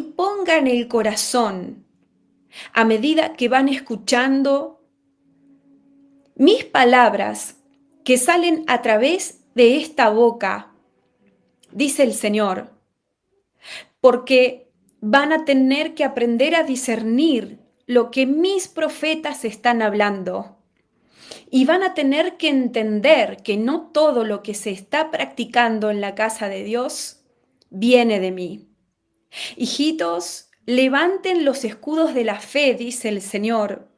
pongan el corazón a medida que van escuchando mis palabras que salen a través de esta boca, dice el Señor, porque van a tener que aprender a discernir lo que mis profetas están hablando. Y van a tener que entender que no todo lo que se está practicando en la casa de Dios viene de mí. Hijitos, levanten los escudos de la fe, dice el Señor,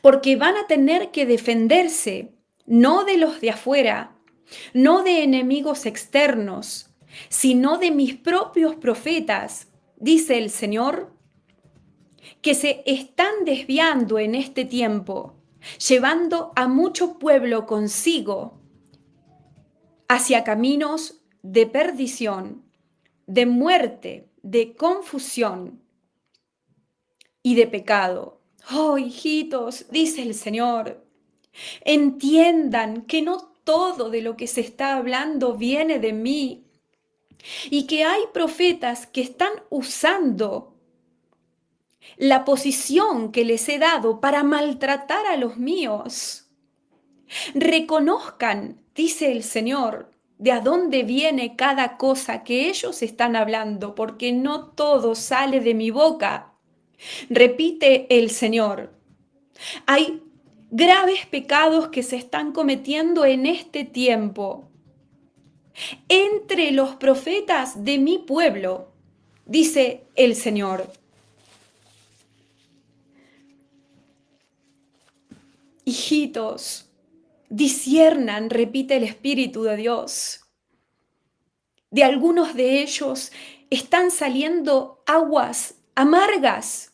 porque van a tener que defenderse, no de los de afuera, no de enemigos externos, sino de mis propios profetas, dice el Señor, que se están desviando en este tiempo, llevando a mucho pueblo consigo hacia caminos de perdición, de muerte, de confusión y de pecado. Oh, hijitos, dice el Señor, entiendan que no todo de lo que se está hablando viene de mí y que hay profetas que están usando la posición que les he dado para maltratar a los míos. Reconozcan, dice el Señor, de a dónde viene cada cosa que ellos están hablando, porque no todo sale de mi boca. Repite el Señor. Hay graves pecados que se están cometiendo en este tiempo entre los profetas de mi pueblo, dice el Señor. Hijitos, disciernan, repite el Espíritu de Dios. De algunos de ellos están saliendo aguas amargas,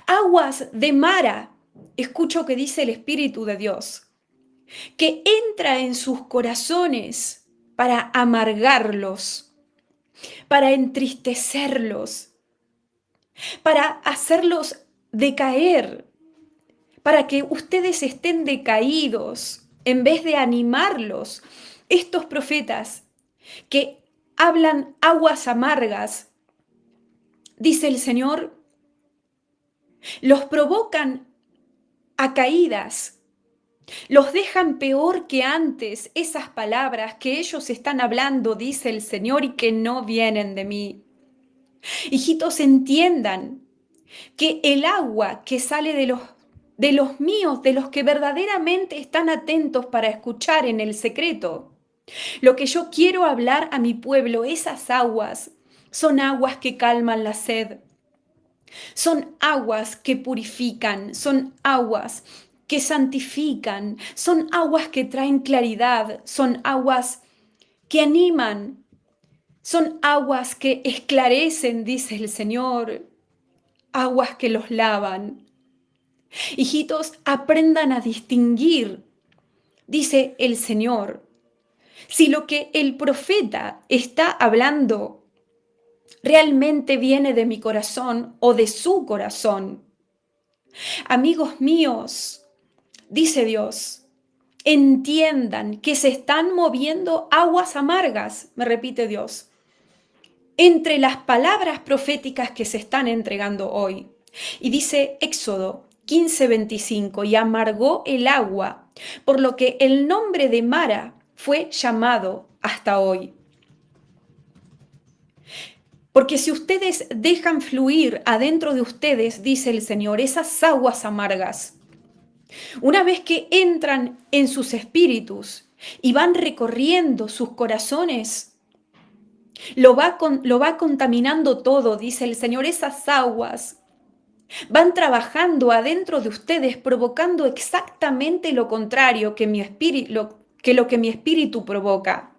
aguas de Mara. Escucho que dice el Espíritu de Dios, que entra en sus corazones para amargarlos, para entristecerlos, para hacerlos decaer, para que ustedes estén decaídos, en vez de animarlos. Estos profetas que hablan aguas amargas, dice el Señor, los provocan a caídas, los dejan peor que antes. Esas palabras que ellos están hablando, dice el Señor, y que no vienen de mí. Hijitos, entiendan que el agua que sale de los míos, de los que verdaderamente están atentos para escuchar en el secreto, lo que yo quiero hablar a mi pueblo, esas aguas, son aguas que calman la sed, son aguas que purifican, son aguas que santifican, son aguas que traen claridad, son aguas que animan, son aguas que esclarecen, dice el Señor, aguas que los lavan. Hijitos, aprendan a distinguir, dice el Señor, si lo que el profeta está hablando realmente viene de mi corazón o de su corazón. Amigos míos, dice Dios, entiendan que se están moviendo aguas amargas, me repite Dios, entre las palabras proféticas que se están entregando hoy. Y dice Éxodo 15:25, y amargó el agua, por lo que el nombre de Mara fue llamado hasta hoy. Porque si ustedes dejan fluir adentro de ustedes, dice el Señor, esas aguas amargas, una vez que entran en sus espíritus y van recorriendo sus corazones, lo va contaminando todo, dice el Señor. Esas aguas van trabajando adentro de ustedes, provocando exactamente lo contrario que lo que mi espíritu provoca.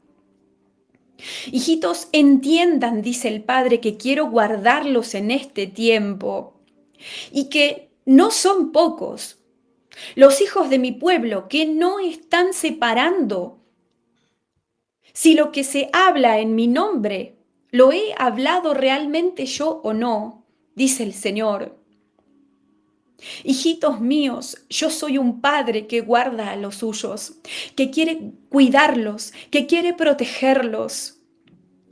Hijitos, entiendan, dice el Padre, que quiero guardarlos en este tiempo y que no son pocos los hijos de mi pueblo que no están separando si lo que se habla en mi nombre lo he hablado realmente yo o no, dice el Señor. Hijitos míos, yo soy un padre que guarda a los suyos, que quiere cuidarlos, que quiere protegerlos,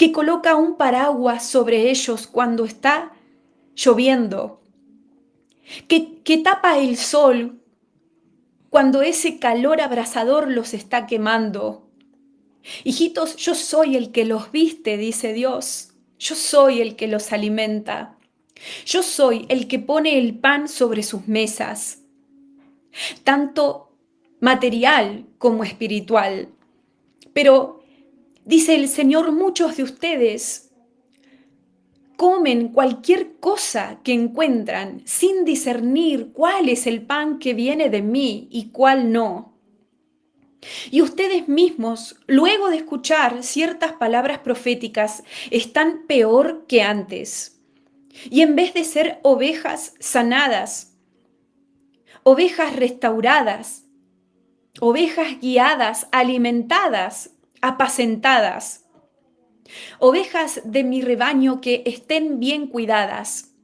que coloca un paraguas sobre ellos cuando está lloviendo, que tapa el sol cuando ese calor abrasador los está quemando. Hijitos, yo soy el que los viste, dice Dios. Yo soy el que los alimenta. Yo soy el que pone el pan sobre sus mesas, tanto material como espiritual. Pero, dice el Señor, muchos de ustedes comen cualquier cosa que encuentran sin discernir cuál es el pan que viene de mí y cuál no. Y ustedes mismos, luego de escuchar ciertas palabras proféticas, están peor que antes. Y en vez de ser ovejas sanadas, ovejas restauradas, ovejas guiadas, alimentadas, apacentadas, ovejas de mi rebaño que estén bien cuidadas,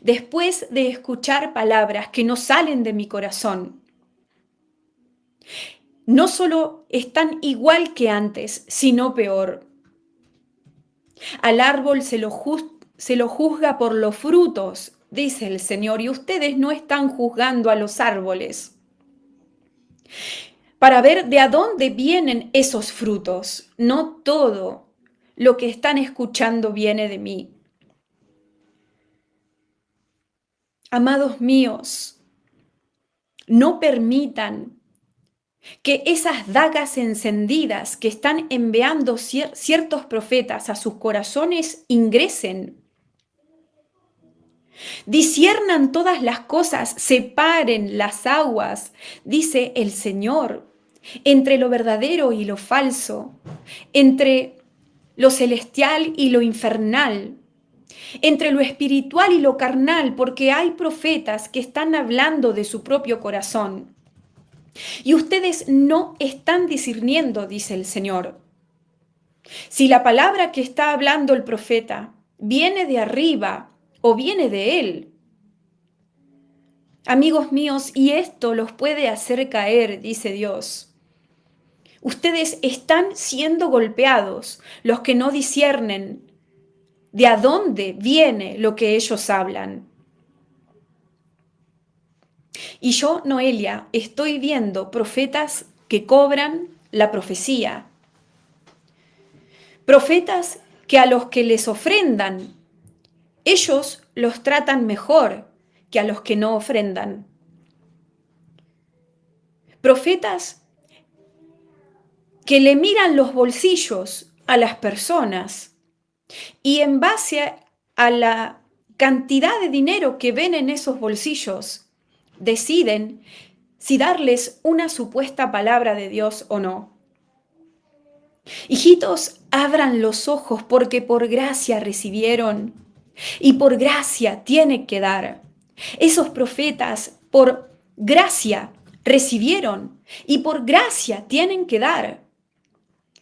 después de escuchar palabras que no salen de mi corazón, no solo están igual que antes, sino peor. Al árbol se lo juzga por los frutos, dice el Señor, y ustedes no están juzgando a los árboles para ver de dónde vienen esos frutos. No todo lo que están escuchando viene de mí. Amados míos, no permitan que esas dagas encendidas que están enviando ciertos profetas a sus corazones ingresen. Disciernan todas las cosas, separen las aguas, dice el Señor, entre lo verdadero y lo falso, entre lo celestial y lo infernal, entre lo espiritual y lo carnal, porque hay profetas que están hablando de su propio corazón. Y ustedes no están discerniendo, dice el Señor. Si la palabra que está hablando el profeta viene de arriba o viene de él, amigos míos, y esto los puede hacer caer, dice Dios. Ustedes están siendo golpeados, los que no disciernen de a dónde viene lo que ellos hablan. Y yo, Noelia, estoy viendo profetas que cobran la profecía. Profetas que a los que les ofrendan, ellos los tratan mejor que a los que no ofrendan. Profetas que le miran los bolsillos a las personas y en base a la cantidad de dinero que ven en esos bolsillos, deciden si darles una supuesta palabra de Dios o no. Hijitos, abran los ojos porque por gracia recibieron y por gracia tienen que dar. Esos profetas por gracia recibieron y por gracia tienen que dar.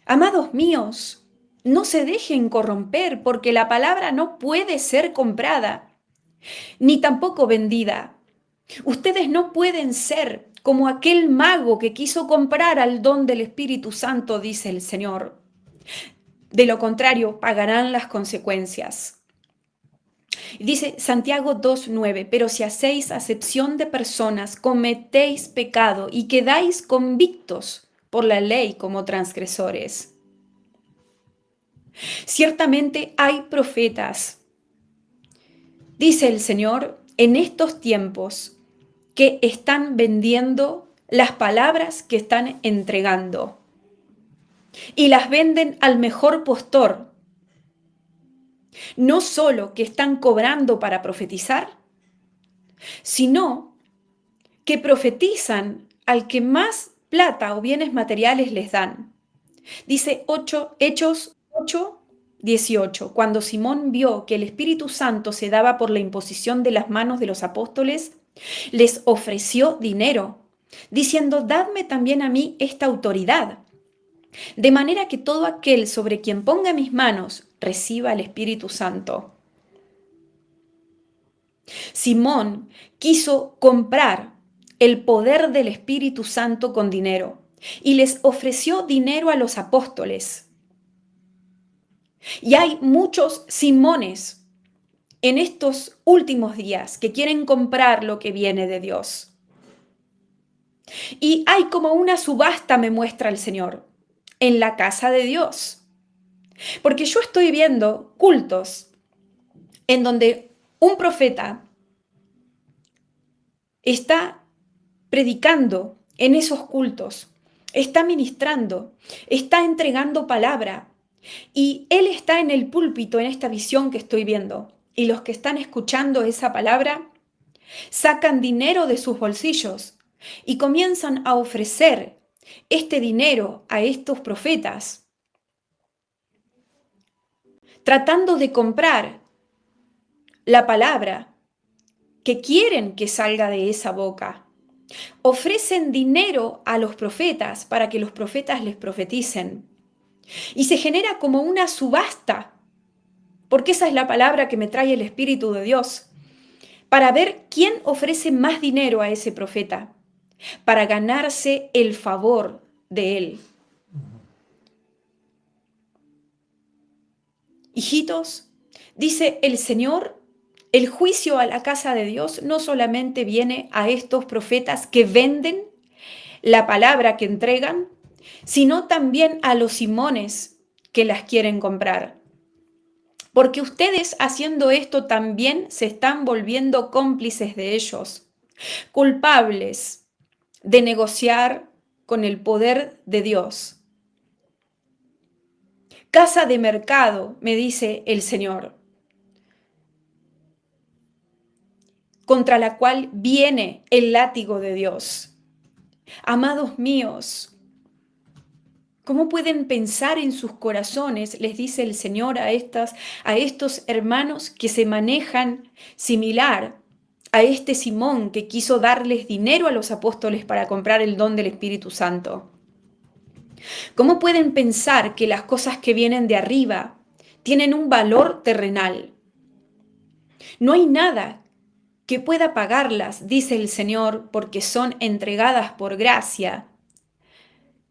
Amados míos, no se dejen corromper porque la palabra no puede ser comprada ni tampoco vendida. Ustedes no pueden ser como aquel mago que quiso comprar al don del Espíritu Santo, dice el Señor. De lo contrario, pagarán las consecuencias. Dice Santiago 2:9, pero si hacéis acepción de personas, cometéis pecado y quedáis convictos por la ley como transgresores. Ciertamente hay profetas, dice el Señor, en estos tiempos que están vendiendo las palabras que están entregando y las venden al mejor postor. No solo que están cobrando para profetizar, sino que profetizan al que más plata o bienes materiales les dan. Dice Hechos 8:18, cuando Simón vio que el Espíritu Santo se daba por la imposición de las manos de los apóstoles, les ofreció dinero, diciendo, dadme también a mí esta autoridad, de manera que todo aquel sobre quien ponga mis manos reciba el Espíritu Santo. Simón quiso comprar el poder del Espíritu Santo con dinero y les ofreció dinero a los apóstoles. Y hay muchos Simones en estos últimos días que quieren comprar lo que viene de Dios. Y hay como una subasta, me muestra el Señor, en la casa de Dios. Porque yo estoy viendo cultos en donde un profeta está predicando en esos cultos, está ministrando, está entregando palabra y él está en el púlpito en esta visión que estoy viendo. Y los que están escuchando esa palabra sacan dinero de sus bolsillos y comienzan a ofrecer este dinero a estos profetas, tratando de comprar la palabra que quieren que salga de esa boca. Ofrecen dinero a los profetas para que los profetas les profeticen. Y se genera como una subasta, porque esa es la palabra que me trae el Espíritu de Dios, para ver quién ofrece más dinero a ese profeta, para ganarse el favor de él. Hijitos, dice el Señor, el juicio a la casa de Dios no solamente viene a estos profetas que venden la palabra que entregan, sino también a los Simones que las quieren comprar. Porque ustedes haciendo esto también se están volviendo cómplices de ellos, culpables de negociar con el poder de Dios. Casa de mercado, me dice el Señor, contra la cual viene el látigo de Dios. Amados míos, ¿cómo pueden pensar en sus corazones? Les dice el Señor a estos hermanos que se manejan similar a este Simón que quiso darles dinero a los apóstoles para comprar el don del Espíritu Santo. ¿Cómo pueden pensar que las cosas que vienen de arriba tienen un valor terrenal? No hay nada que pueda pagarlas, dice el Señor, porque son entregadas por gracia,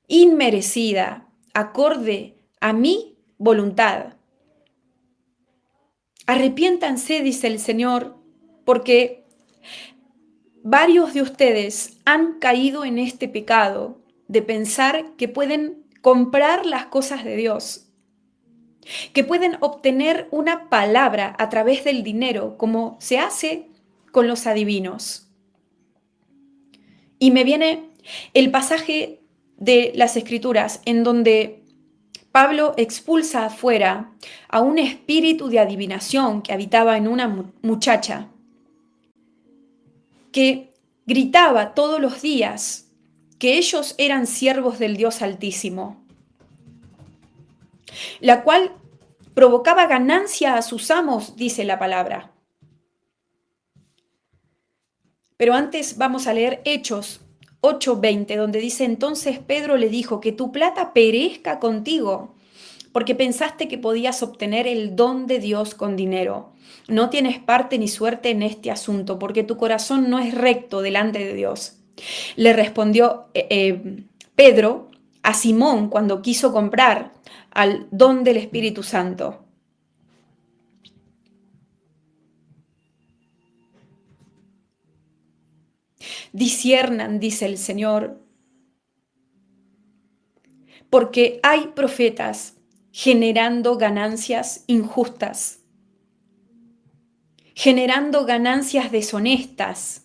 inmerecida, acorde a mi voluntad. Arrepiéntanse, dice el Señor, porque varios de ustedes han caído en este pecado de pensar que pueden comprar las cosas de Dios, que pueden obtener una palabra a través del dinero, como se hace con los adivinos. Y me viene el pasaje de las Escrituras en donde Pablo expulsa afuera a un espíritu de adivinación que habitaba en una muchacha, que gritaba todos los días que ellos eran siervos del Dios Altísimo, la cual provocaba ganancia a sus amos, dice la palabra. Pero antes vamos a leer Hechos 8:20, donde dice: entonces Pedro le dijo, que tu plata perezca contigo, porque pensaste que podías obtener el don de Dios con dinero. No tienes parte ni suerte en este asunto, porque tu corazón no es recto delante de Dios. Le respondió Pedro a Simón cuando quiso comprar al don del Espíritu Santo. Disciernan, dice el Señor, porque hay profetas generando ganancias injustas, generando ganancias deshonestas,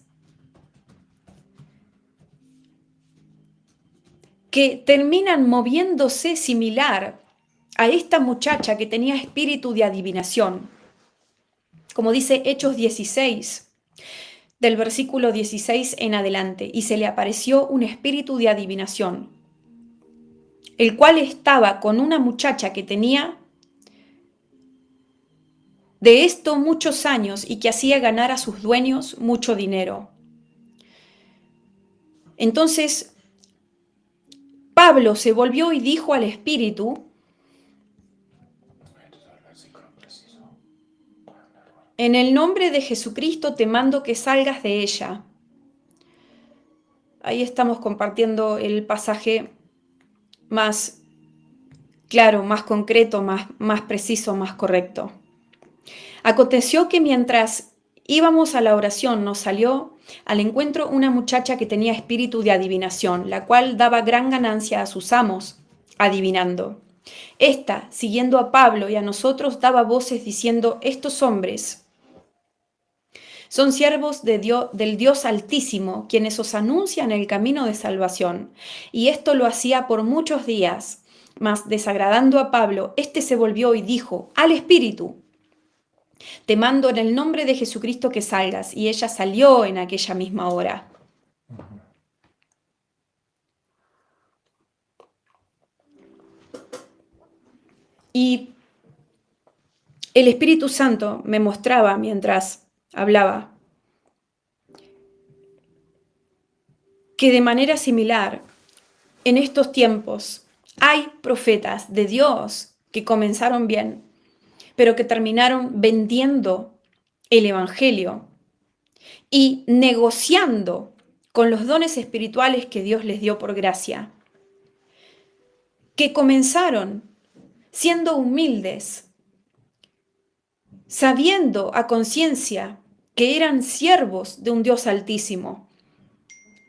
que terminan moviéndose similar a esta muchacha que tenía espíritu de adivinación. Como dice Hechos 16, del versículo 16 en adelante, y se le apareció un espíritu de adivinación, el cual estaba con una muchacha que tenía de esto muchos años y que hacía ganar a sus dueños mucho dinero. Entonces Pablo se volvió y dijo al espíritu: en el nombre de Jesucristo te mando que salgas de ella. Ahí estamos compartiendo el pasaje más claro, más concreto, más preciso, más correcto. Aconteció que mientras íbamos a la oración nos salió al encuentro una muchacha que tenía espíritu de adivinación, la cual daba gran ganancia a sus amos, adivinando. Esta, siguiendo a Pablo y a nosotros, daba voces diciendo, estos hombres son siervos de del Dios Altísimo, quienes os anuncian el camino de salvación. Y esto lo hacía por muchos días. Mas desagradando a Pablo, éste se volvió y dijo al espíritu, te mando en el nombre de Jesucristo que salgas. Y ella salió en aquella misma hora. Y el Espíritu Santo me mostraba mientras hablaba que de manera similar, en estos tiempos, hay profetas de Dios que comenzaron bien, pero que terminaron vendiendo el Evangelio y negociando con los dones espirituales que Dios les dio por gracia, que comenzaron siendo humildes, sabiendo a conciencia que eran siervos de un Dios altísimo,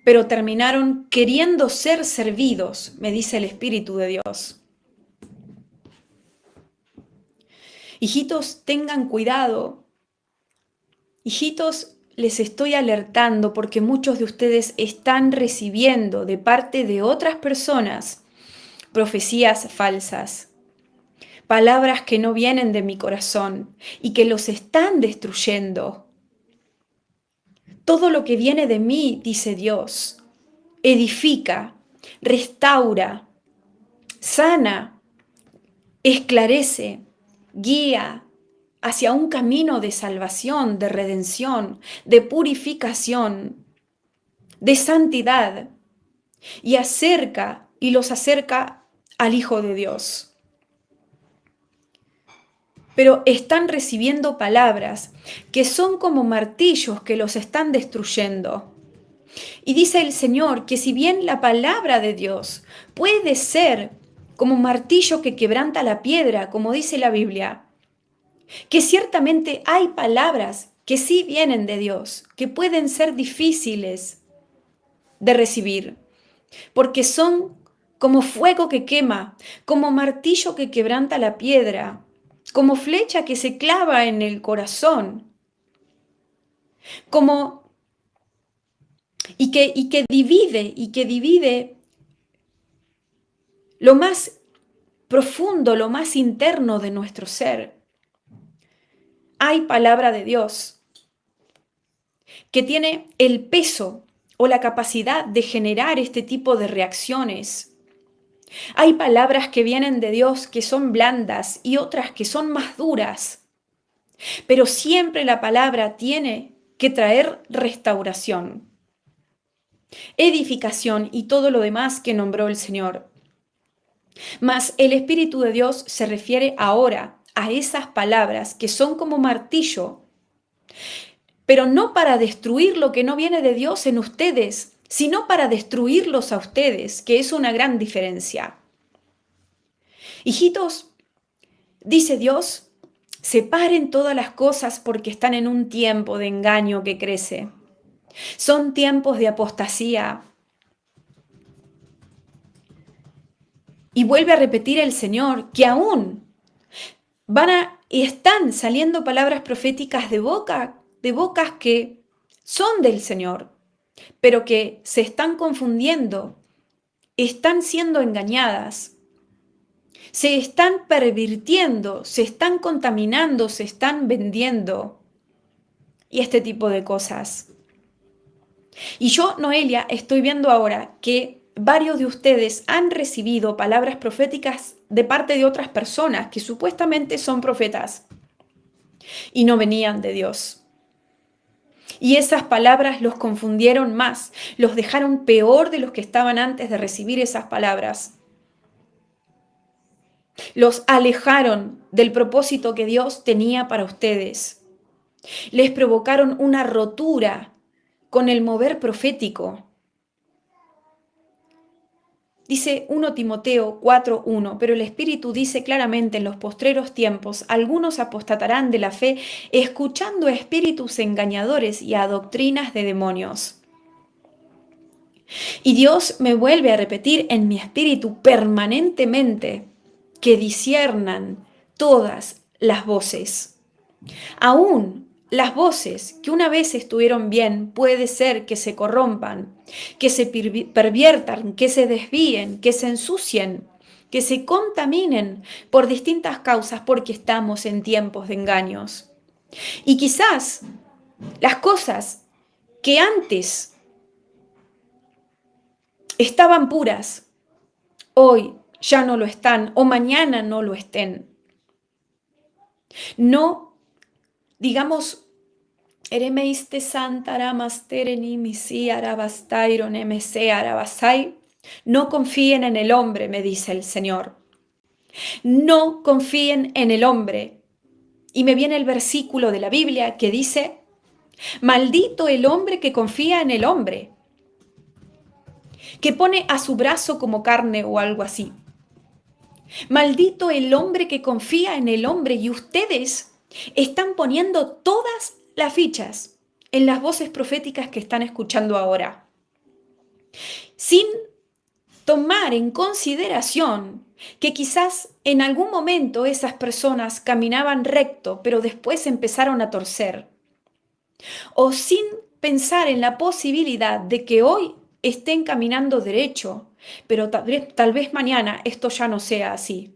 pero terminaron queriendo ser servidos, me dice el Espíritu de Dios. Hijitos, tengan cuidado. Hijitos, les estoy alertando porque muchos de ustedes están recibiendo de parte de otras personas profecías falsas, palabras que no vienen de mi corazón y que los están destruyendo. Todo lo que viene de mí, dice Dios, edifica, restaura, sana, esclarece, guía hacia un camino de salvación, de redención, de purificación, de santidad, y los acerca al Hijo de Dios. Pero están recibiendo palabras que son como martillos que los están destruyendo. Y dice el Señor que si bien la palabra de Dios puede ser como martillo que quebranta la piedra, como dice la Biblia, que ciertamente hay palabras que sí vienen de Dios, que pueden ser difíciles de recibir, porque son como fuego que quema, como martillo que quebranta la piedra, como flecha que se clava en el corazón, como y que divide lo más profundo, lo más interno de nuestro ser. Hay palabra de Dios que tiene el peso o la capacidad de generar este tipo de reacciones. Hay palabras que vienen de Dios que son blandas y otras que son más duras, pero siempre la palabra tiene que traer restauración, edificación y todo lo demás que nombró el Señor. Mas el Espíritu de Dios se refiere ahora a esas palabras que son como martillo, pero no para destruir lo que no viene de Dios en ustedes, sino para destruirlos a ustedes, que es una gran diferencia. Hijitos, dice Dios, separen todas las cosas porque están en un tiempo de engaño que crece. Son tiempos de apostasía. Y vuelve a repetir el Señor que aún y están saliendo palabras proféticas de bocas que son del Señor, pero que se están confundiendo, están siendo engañadas, se están pervirtiendo, se están contaminando, se están vendiendo y este tipo de cosas. Y yo, Noelia, estoy viendo ahora que varios de ustedes han recibido palabras proféticas de parte de otras personas que supuestamente son profetas y no venían de Dios. Y esas palabras los confundieron más, los dejaron peor de los que estaban antes de recibir esas palabras. Los alejaron del propósito que Dios tenía para ustedes. Les provocaron una rotura con el mover profético. Dice 1 Timoteo 4:1, pero el Espíritu dice claramente en los postreros tiempos, algunos apostatarán de la fe, escuchando a espíritus engañadores y a doctrinas de demonios. Y Dios me vuelve a repetir en mi espíritu permanentemente que disciernan todas las voces. Aún las voces que una vez estuvieron bien, puede ser que se corrompan, que se perviertan, que se desvíen, que se ensucien, que se contaminen por distintas causas porque estamos en tiempos de engaños. Y quizás las cosas que antes estaban puras, hoy ya no lo están o mañana no lo estén. No, digamos, eremeiste santaramasтерeni misi arabastairo nemese arabasai. No confíen en el hombre, me dice el Señor. No confíen en el hombre. Y me viene el versículo de la Biblia que dice, maldito el hombre que confía en el hombre, que pone a su brazo como carne o algo así. Maldito el hombre que confía en el hombre, y ustedes están poniendo todas las fichas en las voces proféticas que están escuchando ahora, sin tomar en consideración que quizás en algún momento esas personas caminaban recto, pero después empezaron a torcer, o sin pensar en la posibilidad de que hoy estén caminando derecho, pero tal vez mañana esto ya no sea así.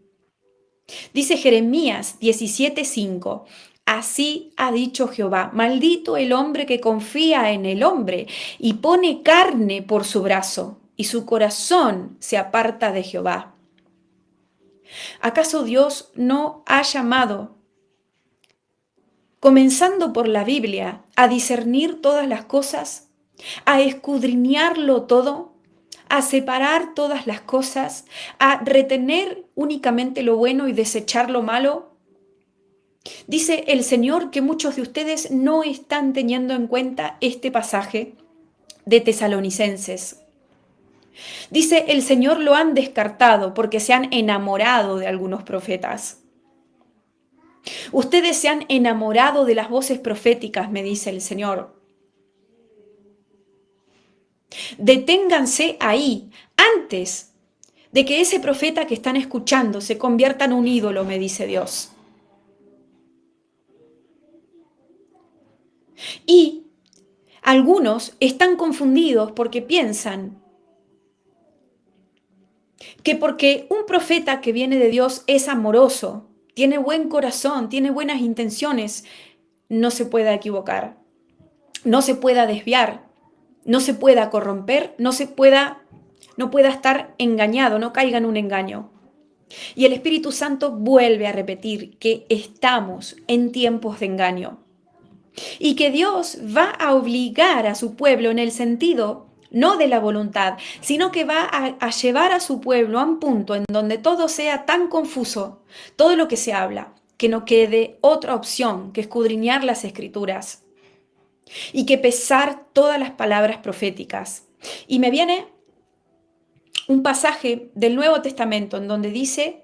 Dice Jeremías 17:5, así ha dicho Jehová, maldito el hombre que confía en el hombre y pone carne por su brazo, y su corazón se aparta de Jehová. ¿Acaso Dios no ha llamado, comenzando por la Biblia, a discernir todas las cosas, a escudriñarlo todo, a separar todas las cosas, a retener únicamente lo bueno y desechar lo malo? Dice el Señor que muchos de ustedes no están teniendo en cuenta este pasaje de Tesalonicenses. Dice el Señor lo han descartado porque se han enamorado de algunos profetas. Ustedes se han enamorado de las voces proféticas, me dice el Señor. Deténganse ahí antes de que ese profeta que están escuchando se convierta en un ídolo, me dice Dios. Y algunos están confundidos porque piensan que porque un profeta que viene de Dios es amoroso, tiene buen corazón, tiene buenas intenciones, no se pueda equivocar, no se pueda desviar, no se pueda corromper, no pueda estar engañado, no caiga en un engaño. Y el Espíritu Santo vuelve a repetir que estamos en tiempos de engaño y que Dios va a obligar a su pueblo en el sentido no de la voluntad, sino que va a llevar a su pueblo a un punto en donde todo sea tan confuso, todo lo que se habla, que no quede otra opción que escudriñar las escrituras y que pesar todas las palabras proféticas. Y me viene un pasaje del Nuevo Testamento en donde dice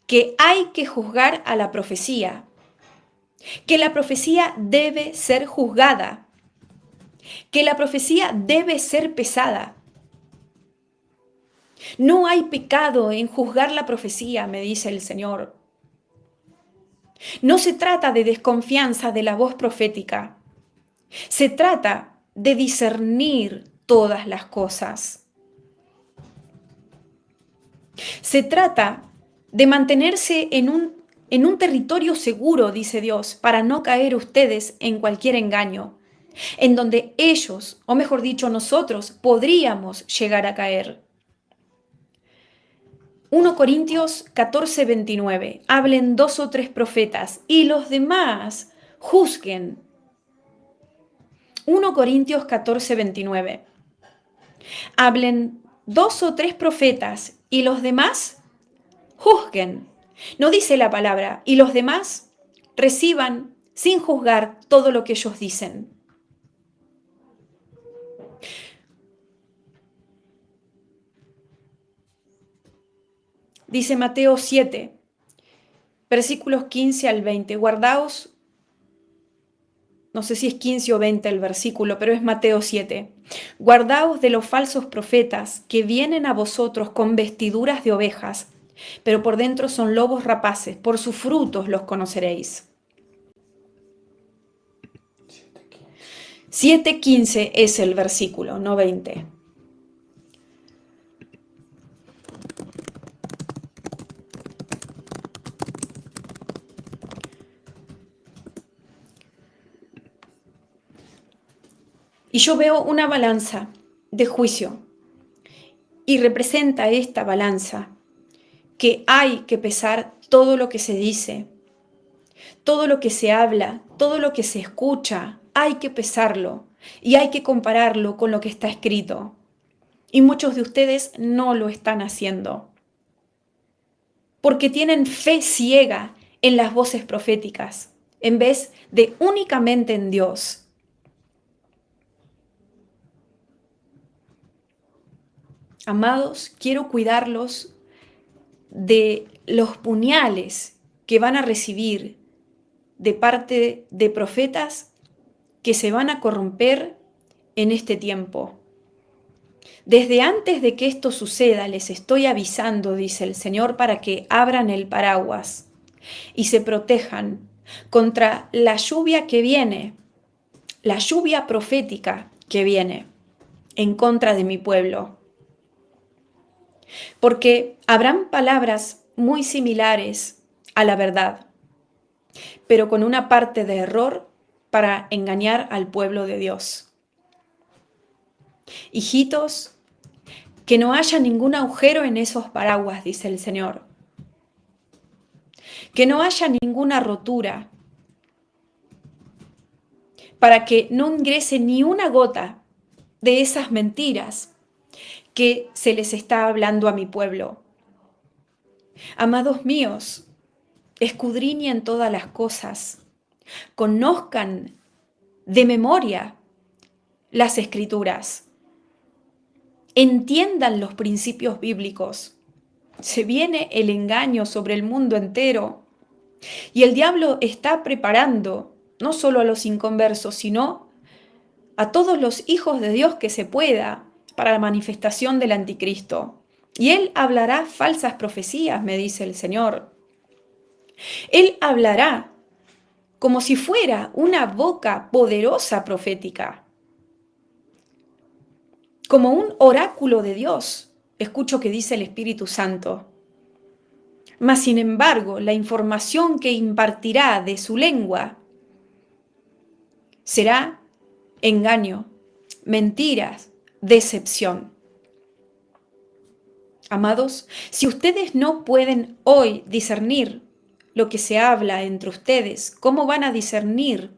que hay que juzgar a la profecía, que la profecía debe ser juzgada, que la profecía debe ser pesada. No hay pecado en juzgar la profecía, me dice el Señor. No se trata de desconfianza de la voz profética. Se trata de discernir todas las cosas. Se trata de mantenerse en un territorio seguro, dice Dios, para no caer ustedes en cualquier engaño, en donde ellos, o mejor dicho, nosotros, podríamos llegar a caer. 1 Corintios 14:29. Hablen 2 o 3 profetas y los demás juzguen. 1 Corintios 14:29. Hablen 2 o 3 profetas y los demás juzguen. No dice la palabra, y los demás reciban sin juzgar todo lo que ellos dicen. Dice Mateo 7, versículos 15 al 20. Guardaos, no sé si es 15 o 20 el versículo, pero es Mateo 7. Guardaos de los falsos profetas que vienen a vosotros con vestiduras de ovejas, pero por dentro son lobos rapaces. Por sus frutos los conoceréis. 7:15 es el versículo, no 20. Y yo veo una balanza de juicio y representa esta balanza que hay que pesar todo lo que se dice, todo lo que se habla, todo lo que se escucha, hay que pesarlo y hay que compararlo con lo que está escrito. Y muchos de ustedes no lo están haciendo porque tienen fe ciega en las voces proféticas en vez de únicamente en Dios. Amados, quiero cuidarlos de los puñales que van a recibir de parte de profetas que se van a corromper en este tiempo. Desde antes de que esto suceda, les estoy avisando, dice el Señor, para que abran el paraguas y se protejan contra la lluvia que viene, la lluvia profética que viene en contra de mi pueblo. Porque habrán palabras muy similares a la verdad, pero con una parte de error para engañar al pueblo de Dios. Hijitos, que no haya ningún agujero en esos paraguas, dice el Señor. Que no haya ninguna rotura, para que no ingrese ni una gota de esas mentiras que se les está hablando a mi pueblo. Amados míos, escudriñen todas las cosas, conozcan de memoria las escrituras, entiendan los principios bíblicos. Se viene el engaño sobre el mundo entero y el diablo está preparando no solo a los inconversos, sino a todos los hijos de Dios que se pueda para la manifestación del anticristo. Y él hablará falsas profecías, me dice el Señor. Él hablará como si fuera una boca poderosa profética, como un oráculo de Dios. Escucho que dice el Espíritu Santo. Mas, sin embargo, la información que impartirá de su lengua será engaño, mentiras, decepción. Amados, si ustedes no pueden hoy discernir lo que se habla entre ustedes, ¿cómo van a discernir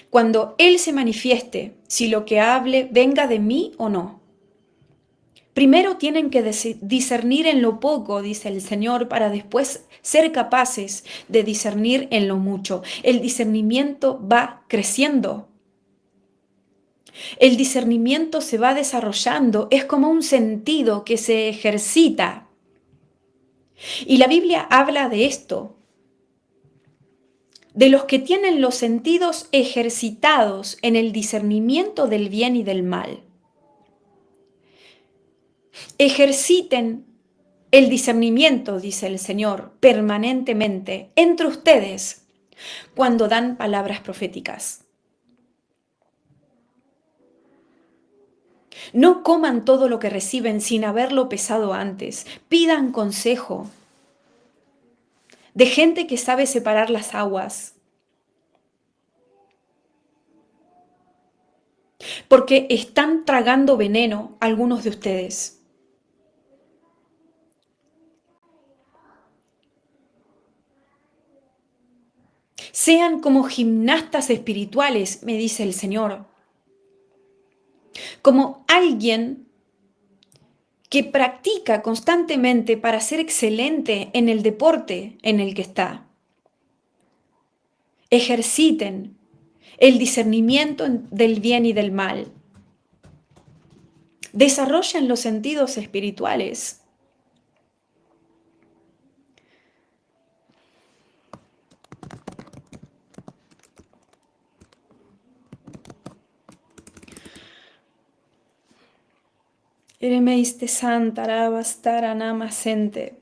cuando Él se manifieste si lo que hable venga de mí o no? Primero tienen que discernir en lo poco, dice el Señor, para después ser capaces de discernir en lo mucho. El discernimiento va creciendo. El discernimiento se va desarrollando. Es como un sentido que se ejercita. Y la Biblia habla de esto, de los que tienen los sentidos ejercitados en el discernimiento del bien y del mal. Ejerciten el discernimiento, dice el Señor, permanentemente entre ustedes cuando dan palabras proféticas. No coman todo lo que reciben sin haberlo pesado antes. Pidan consejo de gente que sabe separar las aguas. Porque están tragando veneno algunos de ustedes. Sean como gimnastas espirituales, me dice el Señor. Como alguien que practica constantemente para ser excelente en el deporte en el que está. Ejerciten el discernimiento del bien y del mal. Desarrollen los sentidos espirituales. Eremeiste santa, arabastara, namasente.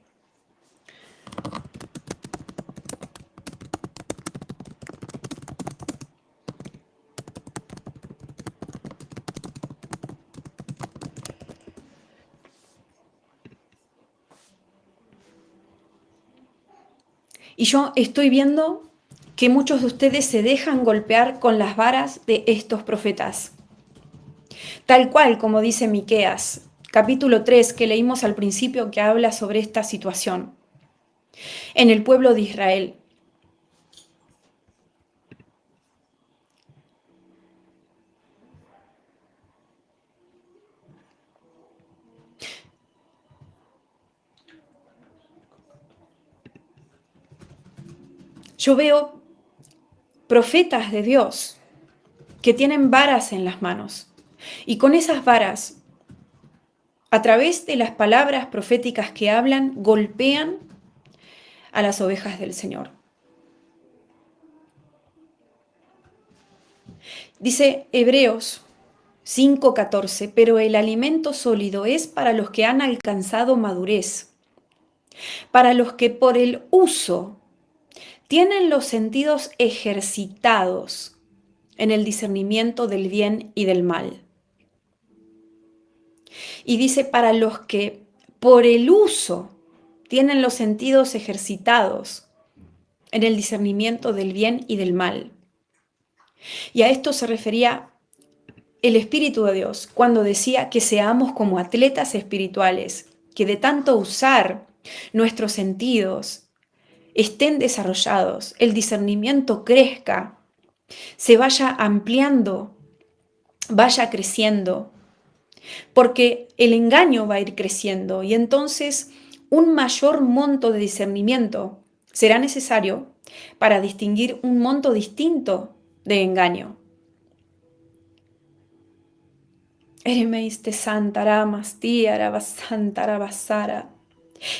Y yo estoy viendo que muchos de ustedes se dejan golpear con las varas de estos profetas. Tal cual como dice Miqueas, capítulo 3 que leímos al principio, que habla sobre esta situación en el pueblo de Israel. Yo veo profetas de Dios que tienen varas en las manos y con esas varas, a través de las palabras proféticas que hablan, golpean a las ovejas del Señor. Dice Hebreos 5:14, pero el alimento sólido es para los que han alcanzado madurez, para los que por el uso tienen los sentidos ejercitados en el discernimiento del bien y del mal. Y dice, para los que por el uso tienen los sentidos ejercitados en el discernimiento del bien y del mal. Y a esto se refería el Espíritu de Dios cuando decía que seamos como atletas espirituales, que de tanto usar nuestros sentidos estén desarrollados, el discernimiento crezca, se vaya ampliando, vaya creciendo, porque el engaño va a ir creciendo y entonces un mayor monto de discernimiento será necesario para distinguir un monto distinto de engaño. Eremeiste santaramas, tiarabasantara.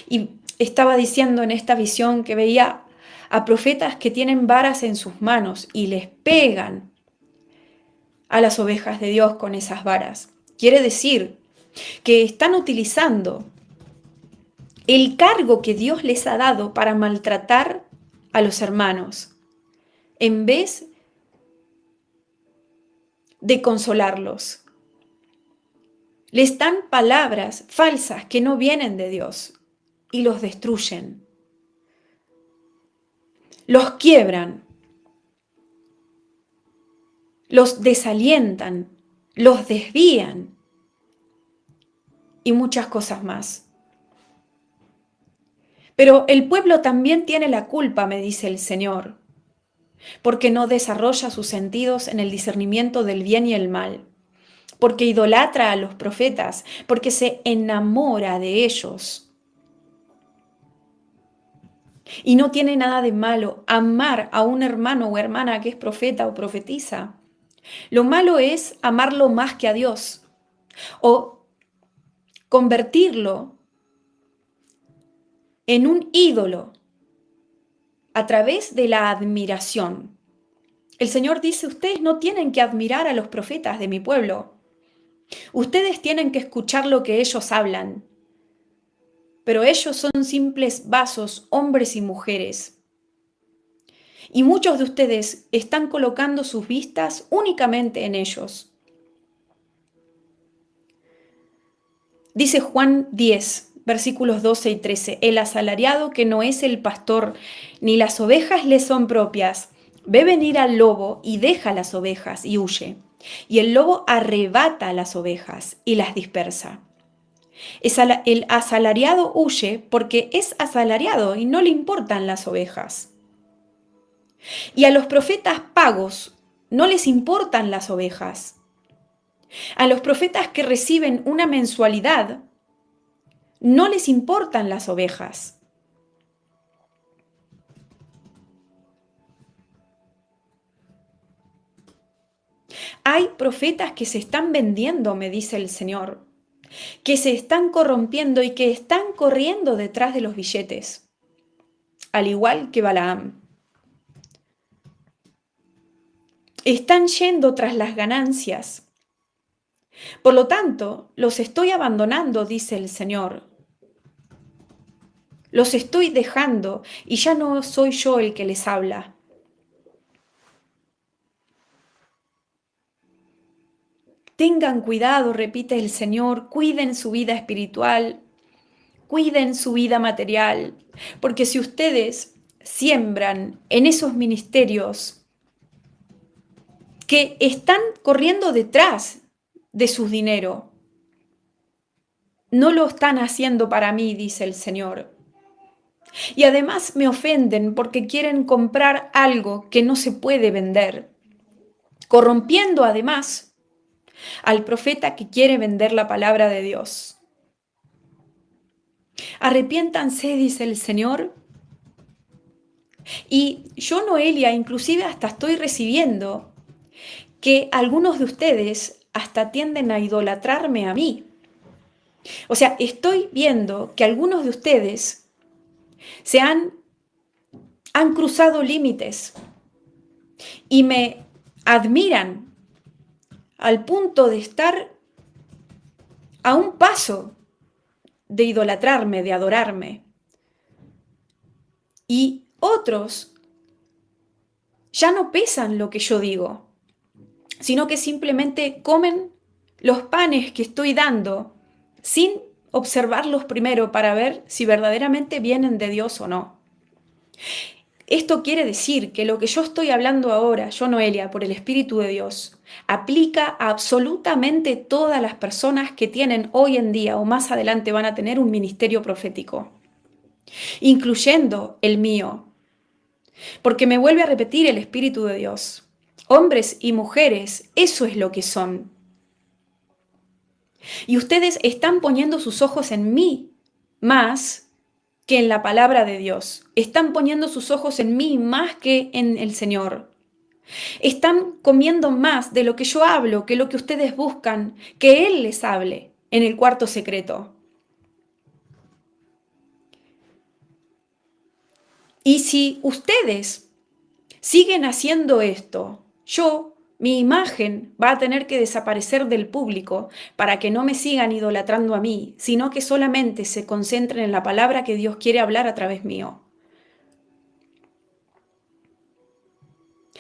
Y estaba diciendo en esta visión que veía a profetas que tienen varas en sus manos y les pegan a las ovejas de Dios con esas varas. Quiere decir que están utilizando el cargo que Dios les ha dado para maltratar a los hermanos, en vez de consolarlos. Les dan palabras falsas que no vienen de Dios y los destruyen, los quiebran, los desalientan, los desvían y muchas cosas más. Pero el pueblo también tiene la culpa, me dice el Señor, porque no desarrolla sus sentidos en el discernimiento del bien y el mal, porque idolatra a los profetas, porque se enamora de ellos. Y no tiene nada de malo amar a un hermano o hermana que es profeta o profetiza. Lo malo es amarlo más que a Dios o convertirlo en un ídolo a través de la admiración. El Señor dice, ustedes no tienen que admirar a los profetas de mi pueblo. Ustedes tienen que escuchar lo que ellos hablan. Pero ellos son simples vasos, hombres y mujeres. Y muchos de ustedes están colocando sus vistas únicamente en ellos. Dice Juan 10, versículos 12 y 13, el asalariado que no es el pastor, ni las ovejas le son propias, ve venir al lobo y deja las ovejas y huye. Y el lobo arrebata las ovejas y las dispersa. El asalariado huye porque es asalariado y no le importan las ovejas. Y a los profetas pagos no les importan las ovejas. A los profetas que reciben una mensualidad no les importan las ovejas. Hay profetas que se están vendiendo, me dice el Señor, que se están corrompiendo y que están corriendo detrás de los billetes, al igual que Balaam. Están yendo tras las ganancias, Por lo tanto, los estoy abandonando, dice el Señor. Los estoy dejando y ya no soy yo el que les habla. Tengan cuidado, repite el Señor, cuiden su vida espiritual, cuiden su vida material, porque si ustedes siembran en esos ministerios que están corriendo detrás de su dinero, no lo están haciendo para mí, dice el Señor. Y además me ofenden porque quieren comprar algo que no se puede vender, corrompiendo además al profeta que quiere vender la palabra de Dios. Arrepiéntanse, dice el Señor. Y yo, Noelia, inclusive hasta estoy recibiendo que algunos de ustedes hasta tienden a idolatrarme a mí. O sea, estoy viendo que algunos de ustedes se han cruzado límites y me admiran al punto de estar a un paso de idolatrarme, de adorarme. Y otros ya no pesan lo que yo digo, sino que simplemente comen los panes que estoy dando sin observarlos primero para ver si verdaderamente vienen de Dios o no. Esto quiere decir que lo que yo estoy hablando ahora, yo, Noelia, por el Espíritu de Dios, aplica a absolutamente todas las personas que tienen hoy en día o más adelante van a tener un ministerio profético, incluyendo el mío, porque me vuelve a repetir el Espíritu de Dios. Hombres y mujeres, eso es lo que son. Y ustedes están poniendo sus ojos en mí más que en la palabra de Dios. Están poniendo sus ojos en mí más que en el Señor. Están comiendo más de lo que yo hablo, que lo que ustedes buscan, que Él les hable en el cuarto secreto. Y si ustedes siguen haciendo esto, mi imagen va a tener que desaparecer del público para que no me sigan idolatrando a mí, sino que solamente se concentren en la palabra que Dios quiere hablar a través mío.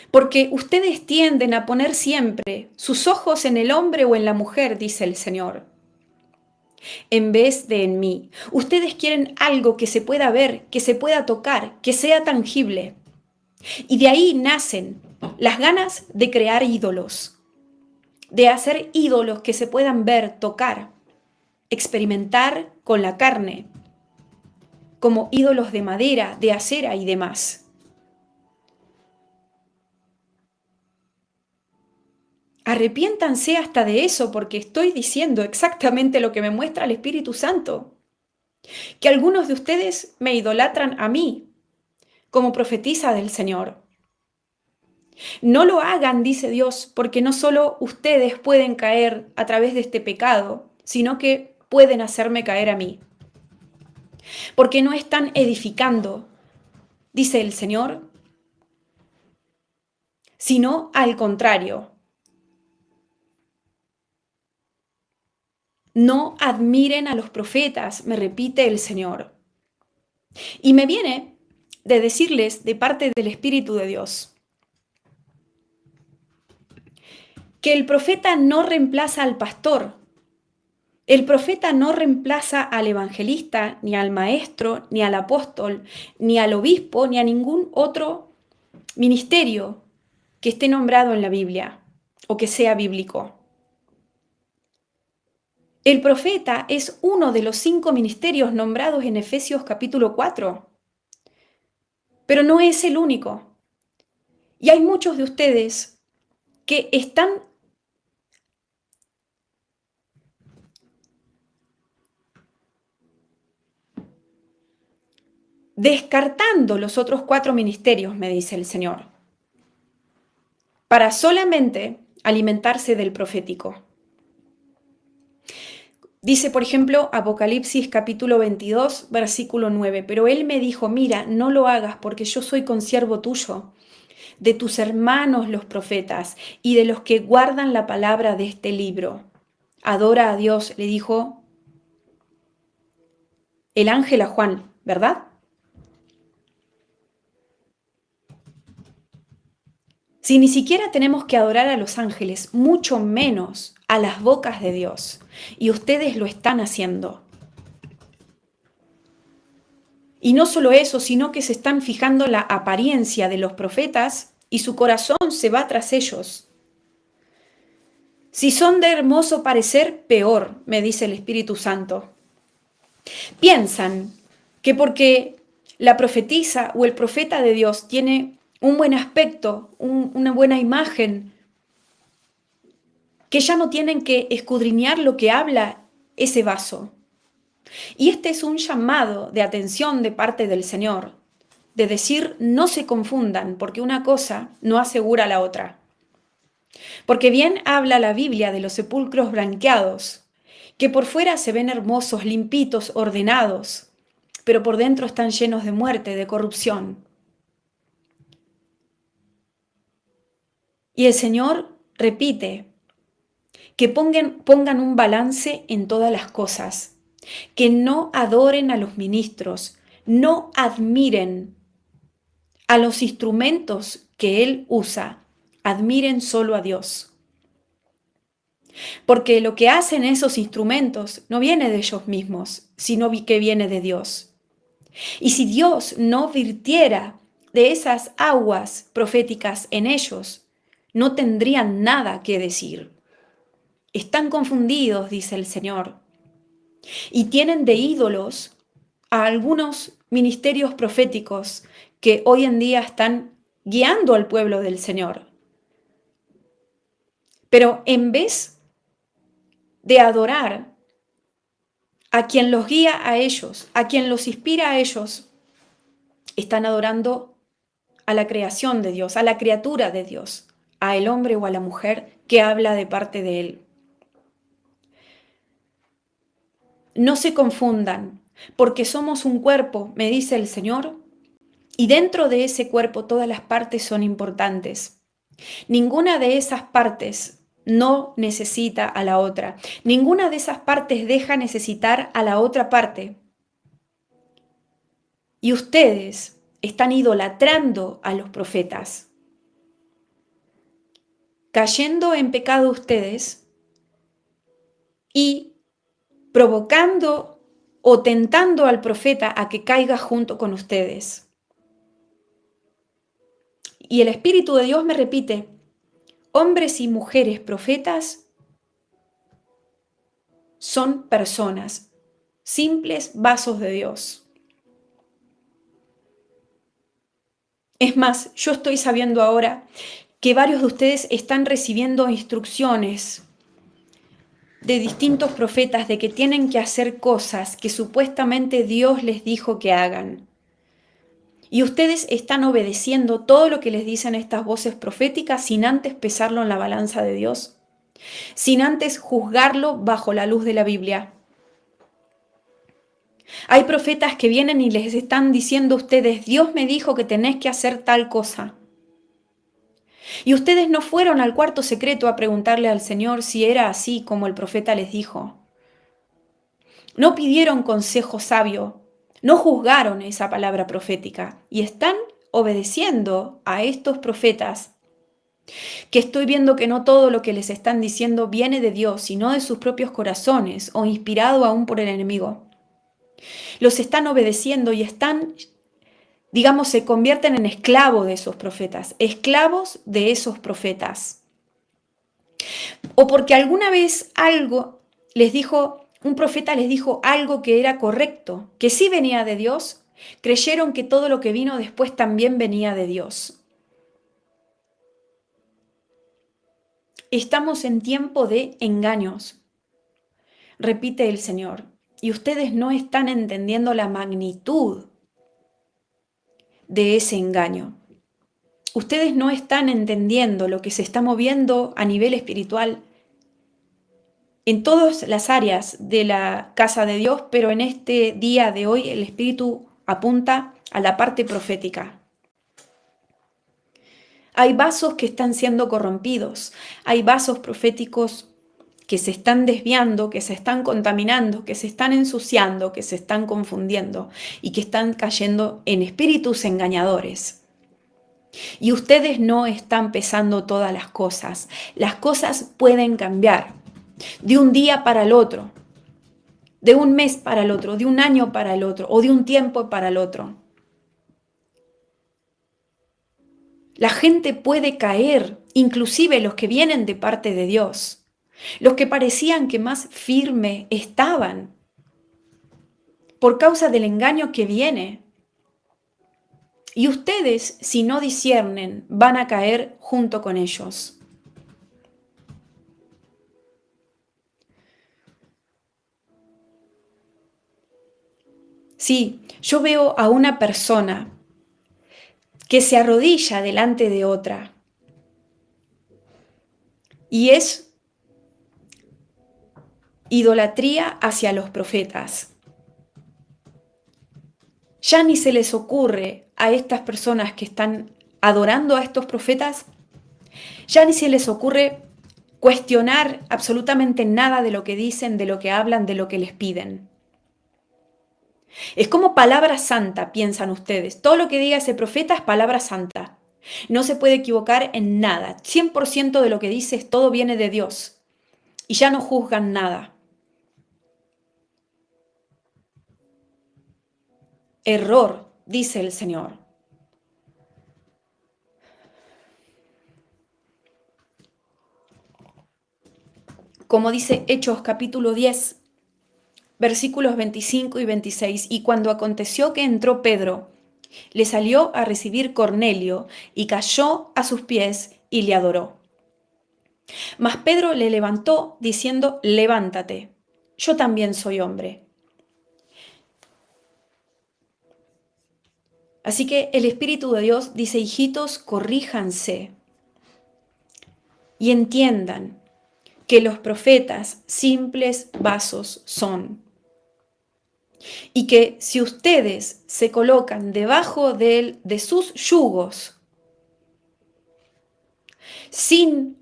Porque ustedes tienden a poner siempre sus ojos en el hombre o en la mujer, dice el Señor, en vez de en mí. Ustedes quieren algo que se pueda ver, que se pueda tocar, que sea tangible. Y de ahí nacen las ganas de crear ídolos, de hacer ídolos que se puedan ver, tocar, experimentar con la carne, como ídolos de madera, de acera y demás. Arrepiéntanse hasta de eso porque estoy diciendo exactamente lo que me muestra el Espíritu Santo. Que algunos de ustedes me idolatran a mí como profetisa del Señor. No lo hagan, dice Dios, porque no solo ustedes pueden caer a través de este pecado, sino que pueden hacerme caer a mí. Porque no están edificando, dice el Señor, sino al contrario. No admiren a los profetas, me repite el Señor. Y me viene de decirles de parte del Espíritu de Dios que el profeta no reemplaza al pastor. El profeta no reemplaza al evangelista, ni al maestro, ni al apóstol, ni al obispo, ni a ningún otro ministerio que esté nombrado en la Biblia o que sea bíblico. El profeta es uno de los 5 ministerios nombrados en Efesios capítulo 4, pero no es el único. Y hay muchos de ustedes que están descartando los otros 4 ministerios, me dice el Señor, para solamente alimentarse del profético. Dice, por ejemplo, Apocalipsis capítulo 22, versículo 9, pero él me dijo, mira, no lo hagas porque yo soy consiervo tuyo, de tus hermanos los profetas y de los que guardan la palabra de este libro. adora a Dios, le dijo el ángel a Juan, ¿verdad? Si ni siquiera tenemos que adorar a los ángeles, mucho menos a las bocas de Dios. Y ustedes lo están haciendo. Y no solo eso, sino que se están fijando la apariencia de los profetas y su corazón se va tras ellos. Si son de hermoso parecer, peor, me dice el Espíritu Santo. Piensan que porque la profetisa o el profeta de Dios tiene un buen aspecto, una buena imagen, que ya no tienen que escudriñar lo que habla ese vaso. Y este es un llamado de atención de parte del Señor, de decir no se confundan, porque una cosa no asegura la otra. Porque bien habla la Biblia de los sepulcros blanqueados, que por fuera se ven hermosos, limpitos, ordenados, pero por dentro están llenos de muerte, de corrupción. Y el Señor repite que pongan un balance en todas las cosas, que no adoren a los ministros, no admiren a los instrumentos que Él usa, admiren solo a Dios. Porque lo que hacen esos instrumentos no viene de ellos mismos, sino que viene de Dios. Y si Dios no virtiera de esas aguas proféticas en ellos, no tendrían nada que decir. Están confundidos, dice el Señor, y tienen de ídolos a algunos ministerios proféticos que hoy en día están guiando al pueblo del Señor. Pero en vez de adorar a quien los guía a ellos, a quien los inspira a ellos, están adorando a la creación de Dios, a la criatura de Dios, a el hombre o a la mujer que habla de parte de Él. No se confundan, porque somos un cuerpo, me dice el Señor, y dentro de ese cuerpo todas las partes son importantes. Ninguna de esas partes no necesita a la otra. Ninguna de esas partes deja necesitar a la otra parte. Y ustedes están idolatrando a los profetas, cayendo en pecado ustedes y provocando o tentando al profeta a que caiga junto con ustedes. Y el Espíritu de Dios me repite, hombres y mujeres profetas son personas, simples vasos de Dios. Es más, yo estoy sabiendo ahora que varios de ustedes están recibiendo instrucciones de distintos profetas de que tienen que hacer cosas que supuestamente Dios les dijo que hagan. Y ustedes están obedeciendo todo lo que les dicen estas voces proféticas sin antes pesarlo en la balanza de Dios, sin antes juzgarlo bajo la luz de la Biblia. Hay profetas que vienen y les están diciendo a ustedes, Dios me dijo que tenés que hacer tal cosa. Y ustedes no fueron al cuarto secreto a preguntarle al Señor si era así como el profeta les dijo. No pidieron consejo sabio, no juzgaron esa palabra profética y están obedeciendo a estos profetas que estoy viendo que no todo lo que les están diciendo viene de Dios, sino de sus propios corazones o inspirado aún por el enemigo. Los están obedeciendo y están, digamos, se convierten en esclavos de esos profetas, esclavos de esos profetas. O porque alguna vez algo les dijo, un profeta les dijo algo que era correcto, que sí venía de Dios, creyeron que todo lo que vino después también venía de Dios. Estamos en tiempo de engaños, repite el Señor, y ustedes no están entendiendo la magnitud de ese engaño. Ustedes no están entendiendo lo que se está moviendo a nivel espiritual en todas las áreas de la casa de Dios, pero en este día de hoy el Espíritu apunta a la parte profética. Hay vasos que están siendo corrompidos, hay vasos proféticos que se están desviando, que se están contaminando, que se están ensuciando, que se están confundiendo y que están cayendo en espíritus engañadores. Y ustedes no están pesando todas las cosas. Las cosas pueden cambiar de un día para el otro, de un mes para el otro, de un año para el otro o de un tiempo para el otro. La gente puede caer, inclusive los que vienen de parte de Dios, los que parecían que más firme estaban por causa del engaño que viene. Y ustedes, si no disciernen, van a caer junto con ellos. Sí, yo veo a una persona que se arrodilla delante de otra y es idolatría hacia los profetas. Ya ni se les ocurre a estas personas que están adorando a estos profetas, ya ni se les ocurre cuestionar absolutamente nada de lo que dicen, de lo que hablan, de lo que les piden. Es como palabra santa, piensan ustedes. Todo lo que diga ese profeta es palabra santa. No se puede equivocar en nada. 100% de lo que dice, todo viene de Dios. Y ya no juzgan nada. Error, dice el Señor. Como dice Hechos capítulo 10, versículos 25 y 26. Y cuando aconteció que entró Pedro, le salió a recibir Cornelio y cayó a sus pies y le adoró. Mas Pedro le levantó diciendo: levántate, yo también soy hombre. Así que el Espíritu de Dios dice: hijitos, corríjanse y entiendan que los profetas simples vasos son. Y que si ustedes se colocan debajo de sus yugos, sin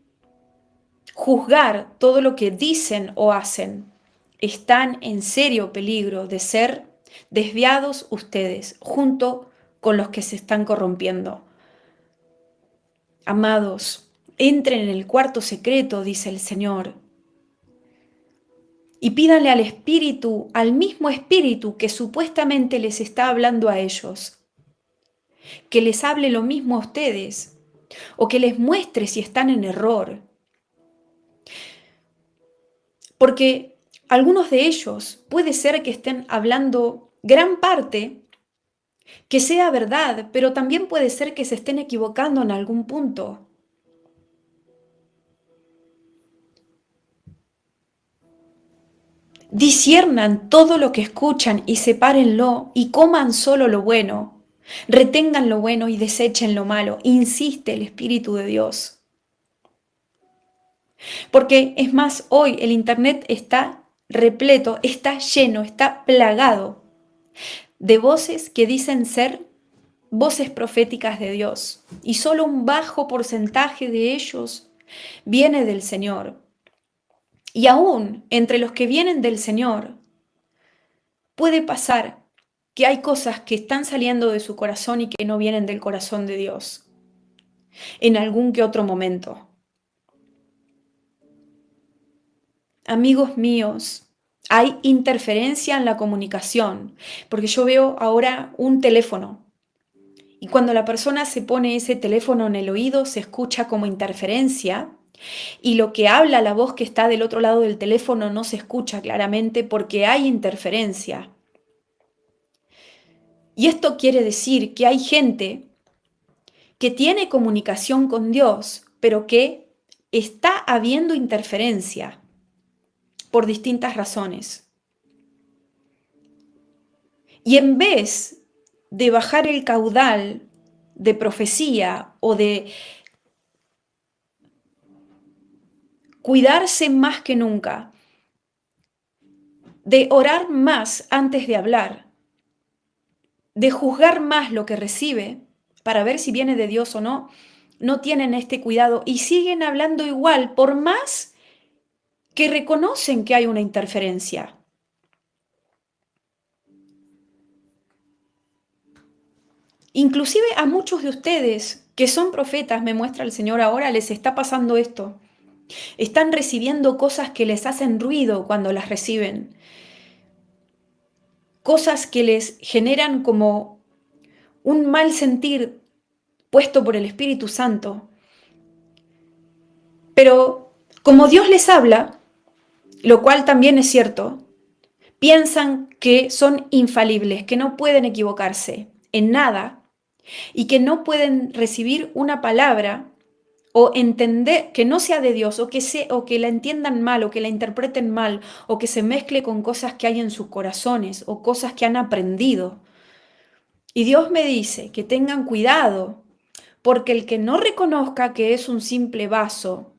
juzgar todo lo que dicen o hacen, están en serio peligro de ser desviados ustedes junto con los que se están corrompiendo. Amados, entren en el cuarto secreto, dice el Señor, y pídanle al Espíritu, al mismo Espíritu que supuestamente les está hablando a ellos, que les hable lo mismo a ustedes, o que les muestre si están en error. Porque algunos de ellos puede ser que estén hablando gran parte que sea verdad, pero también puede ser que se estén equivocando en algún punto. Disciernan todo lo que escuchan y sepárenlo y coman solo lo bueno. Retengan lo bueno y desechen lo malo, insiste el Espíritu de Dios. Porque es más, hoy el Internet está repleto, está lleno, está plagado de voces que dicen ser voces proféticas de Dios. Y solo un bajo porcentaje de ellos viene del Señor. Y aún entre los que vienen del Señor, puede pasar que hay cosas que están saliendo de su corazón y que no vienen del corazón de Dios en algún que otro momento. Amigos míos, hay interferencia en la comunicación, porque yo veo ahora un teléfono y cuando la persona se pone ese teléfono en el oído se escucha como interferencia y lo que habla la voz que está del otro lado del teléfono no se escucha claramente porque hay interferencia. Y esto quiere decir que hay gente que tiene comunicación con Dios, pero que está habiendo interferencia por distintas razones. Y en vez de bajar el caudal de profecía o de cuidarse más que nunca, de orar más antes de hablar, de juzgar más lo que recibe para ver si viene de Dios o no, no tienen este cuidado y siguen hablando igual, por más que reconocen que hay una interferencia. Inclusive a muchos de ustedes que son profetas, me muestra el Señor ahora, les está pasando esto. Están recibiendo cosas que les hacen ruido cuando las reciben. Cosas que les generan como un mal sentir puesto por el Espíritu Santo. Pero como Dios les habla, lo cual también es cierto, piensan que son infalibles, que no pueden equivocarse en nada y que no pueden recibir una palabra o entender que no sea de Dios o que la entiendan mal o que la interpreten mal o que se mezcle con cosas que hay en sus corazones o cosas que han aprendido. Y Dios me dice que tengan cuidado, porque el que no reconozca que es un simple vaso,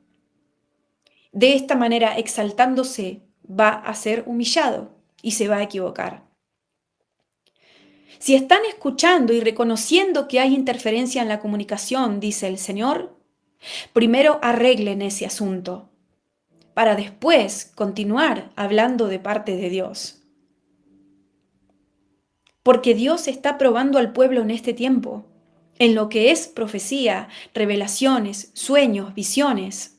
de esta manera exaltándose, va a ser humillado y se va a equivocar. Si están escuchando y reconociendo que hay interferencia en la comunicación, dice el Señor, primero arreglen ese asunto, para después continuar hablando de parte de Dios. Porque Dios está probando al pueblo en este tiempo, en lo que es profecía, revelaciones, sueños, visiones.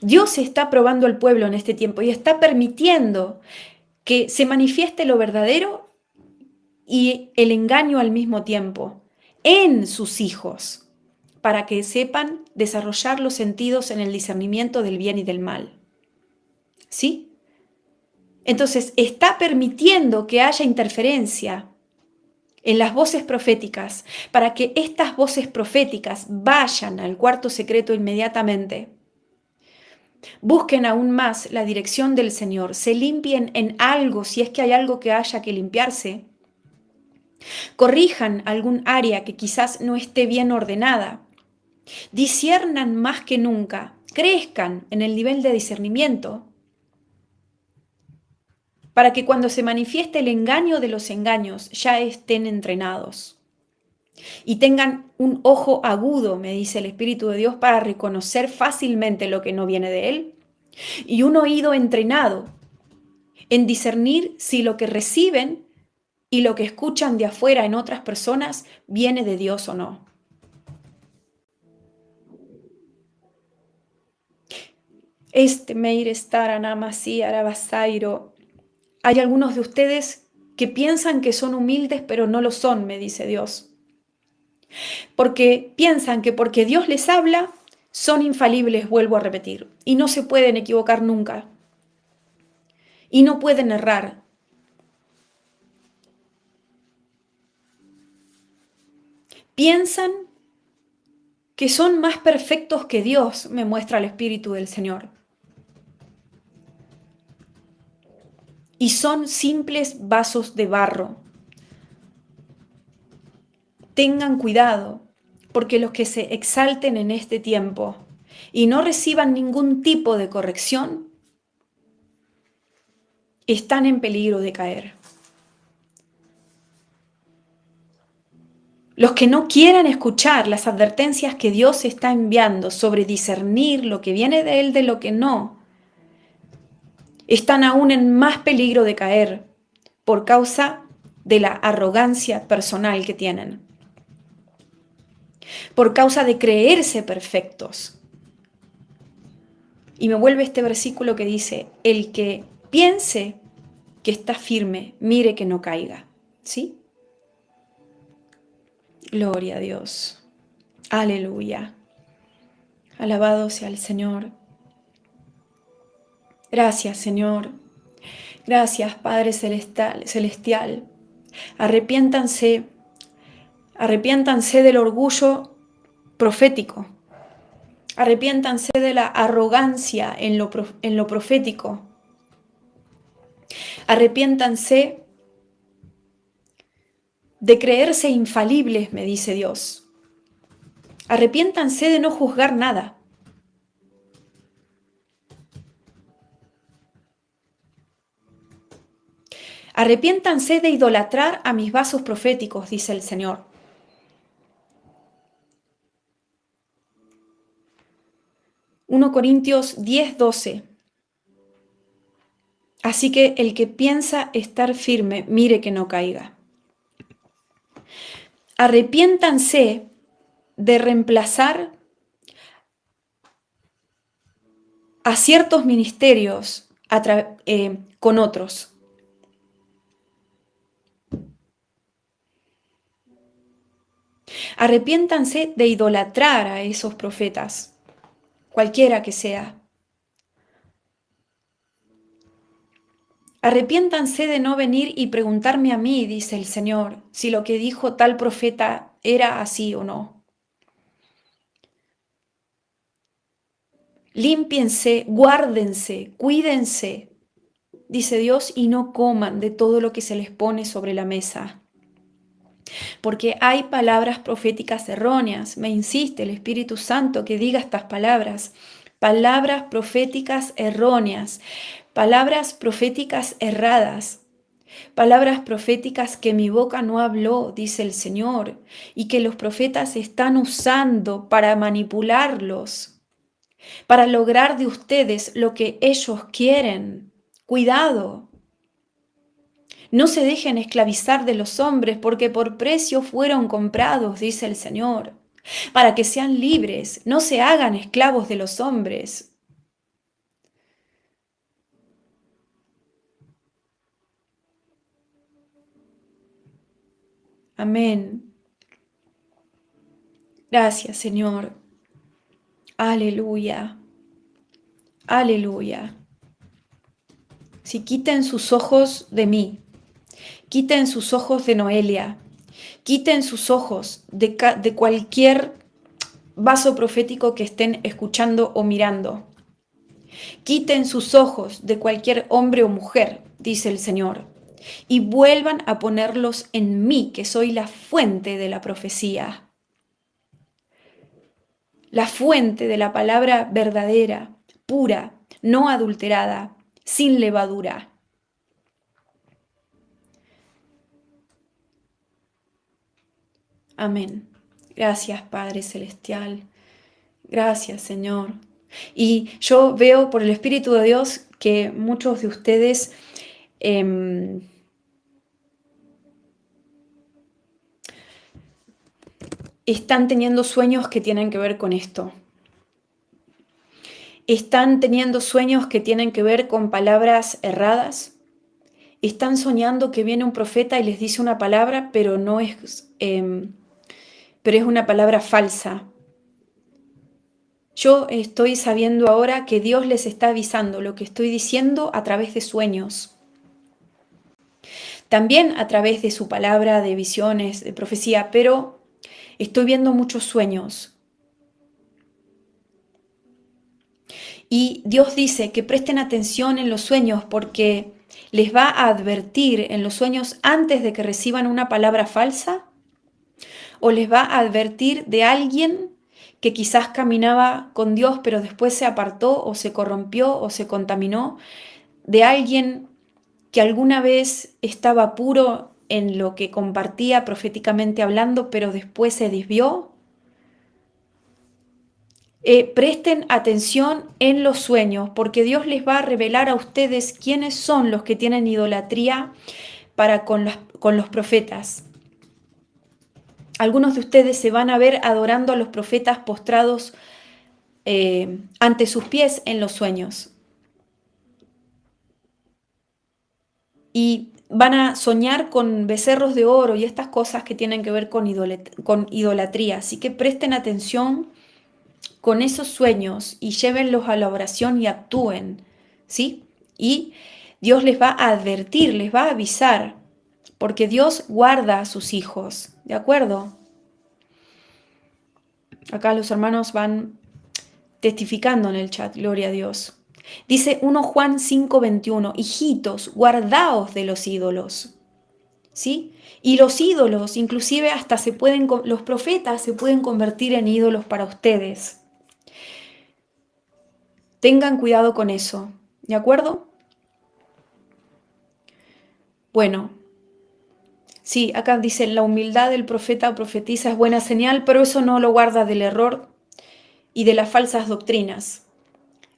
Dios está probando al pueblo en este tiempo y está permitiendo que se manifieste lo verdadero y el engaño al mismo tiempo en sus hijos, para que sepan desarrollar los sentidos en el discernimiento del bien y del mal. ¿Sí? Entonces, está permitiendo que haya interferencia en las voces proféticas, para que estas voces proféticas vayan al cuarto secreto inmediatamente, busquen aún más la dirección del Señor, se limpien en algo, si es que hay algo que haya que limpiarse, corrijan algún área que quizás no esté bien ordenada, disciernan más que nunca, crezcan en el nivel de discernimiento, para que cuando se manifieste el engaño de los engaños ya estén entrenados y tengan un ojo agudo, me dice el Espíritu de Dios, para reconocer fácilmente lo que no viene de Él, y un oído entrenado en discernir si lo que reciben y lo que escuchan de afuera en otras personas viene de Dios o no. Meir estar anamasi arabasairo. Hay algunos de ustedes que piensan que son humildes, pero no lo son, me dice Dios. Porque piensan que porque Dios les habla, son infalibles, vuelvo a repetir, y no se pueden equivocar nunca. Y no pueden errar. Piensan que son más perfectos que Dios, me muestra el Espíritu del Señor. Y son simples vasos de barro. Tengan cuidado, porque los que se exalten en este tiempo y no reciban ningún tipo de corrección, están en peligro de caer. Los que no quieran escuchar las advertencias que Dios está enviando sobre discernir lo que viene de Él de lo que no, están aún en más peligro de caer por causa de la arrogancia personal que tienen, por causa de creerse perfectos. Y me vuelve este versículo que dice, el que piense que está firme, mire que no caiga. ¿Sí? Gloria a Dios. Aleluya. Alabado sea el Señor. Gracias, Señor. Gracias, Padre Celestial. Arrepiéntanse del orgullo profético. Arrepiéntanse de la arrogancia en lo profético. Arrepiéntanse de creerse infalibles, me dice Dios. Arrepiéntanse de no juzgar nada. Arrepiéntanse de idolatrar a mis vasos proféticos, dice el Señor. Uno Corintios 10:12. Así que el que piensa estar firme, mire que no caiga. Arrepiéntanse de reemplazar a ciertos ministerios con otros. Arrepiéntanse de idolatrar a esos profetas, cualquiera que sea. Arrepiéntanse de no venir y preguntarme a mí, dice el Señor, si lo que dijo tal profeta era así o no. Límpiense, guárdense, cuídense, dice Dios, y no coman de todo lo que se les pone sobre la mesa. Porque hay palabras proféticas erróneas. Me insiste el Espíritu Santo que diga estas palabras. Palabras proféticas erróneas. Palabras proféticas erradas. Palabras proféticas que mi boca no habló, dice el Señor, y que los profetas están usando para manipularlos, para lograr de ustedes lo que ellos quieren. Cuidado. No se dejen esclavizar de los hombres, porque por precio fueron comprados, dice el Señor, para que sean libres, no se hagan esclavos de los hombres. Amén. Gracias, Señor. Aleluya. Aleluya. Si quiten sus ojos de mí, quiten sus ojos de Noelia, quiten sus ojos de cualquier vaso profético que estén escuchando o mirando. Quiten sus ojos de cualquier hombre o mujer, dice el Señor, y vuelvan a ponerlos en mí, que soy la fuente de la profecía, la fuente de la palabra verdadera, pura, no adulterada, sin levadura. Amén. Gracias, Padre Celestial. Gracias, Señor. Y yo veo por el Espíritu de Dios que muchos de ustedes están teniendo sueños que tienen que ver con esto. Están teniendo sueños que tienen que ver con palabras erradas. Están soñando que viene un profeta y les dice una palabra, pero no es, pero es una palabra falsa. Yo estoy sabiendo ahora que Dios les está avisando lo que estoy diciendo a través de sueños. También a través de su palabra, de visiones, de profecía, pero estoy viendo muchos sueños. Y Dios dice que presten atención en los sueños porque les va a advertir en los sueños antes de que reciban una palabra falsa, o les va a advertir de alguien que quizás caminaba con Dios pero después se apartó o se corrompió o se contaminó, de alguien que alguna vez estaba puro en lo que compartía proféticamente hablando pero después se desvió. Presten atención en los sueños, porque Dios les va a revelar a ustedes quiénes son los que tienen idolatría con los profetas. Algunos de ustedes se van a ver adorando a los profetas postrados ante sus pies en los sueños. Y van a soñar con becerros de oro y estas cosas que tienen que ver con idolatría. Así que presten atención con esos sueños y llévenlos a la oración y actúen, ¿sí? Y Dios les va a advertir, les va a avisar, porque Dios guarda a sus hijos, ¿de acuerdo? Acá los hermanos van testificando en el chat, gloria a Dios. Dice 1 Juan 5:21, hijitos, guardaos de los ídolos, ¿sí? Y los ídolos, inclusive hasta los profetas se pueden convertir en ídolos para ustedes. Tengan cuidado con eso, ¿de acuerdo? Bueno, sí, acá dice, la humildad del profeta o profetisa es buena señal, pero eso no lo guarda del error y de las falsas doctrinas.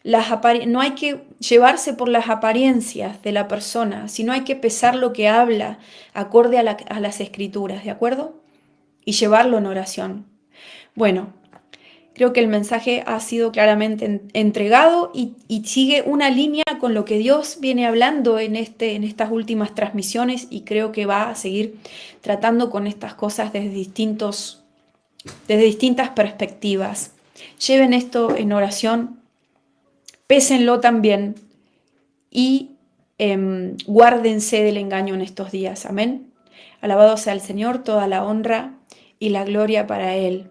no hay que llevarse por las apariencias de la persona, sino hay que pesar lo que habla acorde a las escrituras, ¿de acuerdo? Y llevarlo en oración. Bueno, creo que el mensaje ha sido claramente entregado y sigue una línea con lo que Dios viene hablando en estas últimas transmisiones, y creo que va a seguir tratando con estas cosas desde distintas perspectivas. Lleven esto en oración, pésenlo también y guárdense del engaño en estos días. Amén. Alabado sea el Señor, toda la honra y la gloria para Él.